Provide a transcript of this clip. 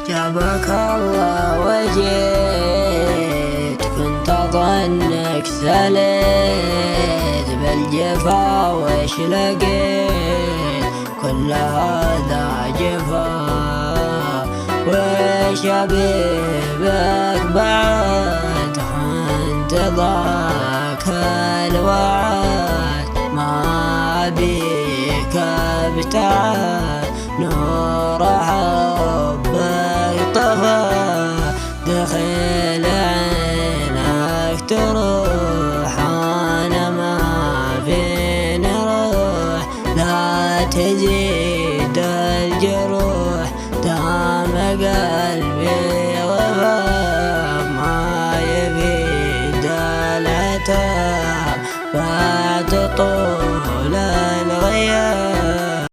جابك الله وجيت كنت أظنك ثليت بالجفا وش لقيت كل هذا جفا وش أبيبك بعد خنت ضاك الوعد ما بيك ابتعد نور حبك طفى دخل عينك تروح أنا ما فيني روح لا تزيد الجروح دام قلبي وفاق ما يفيد العتاب بعد طول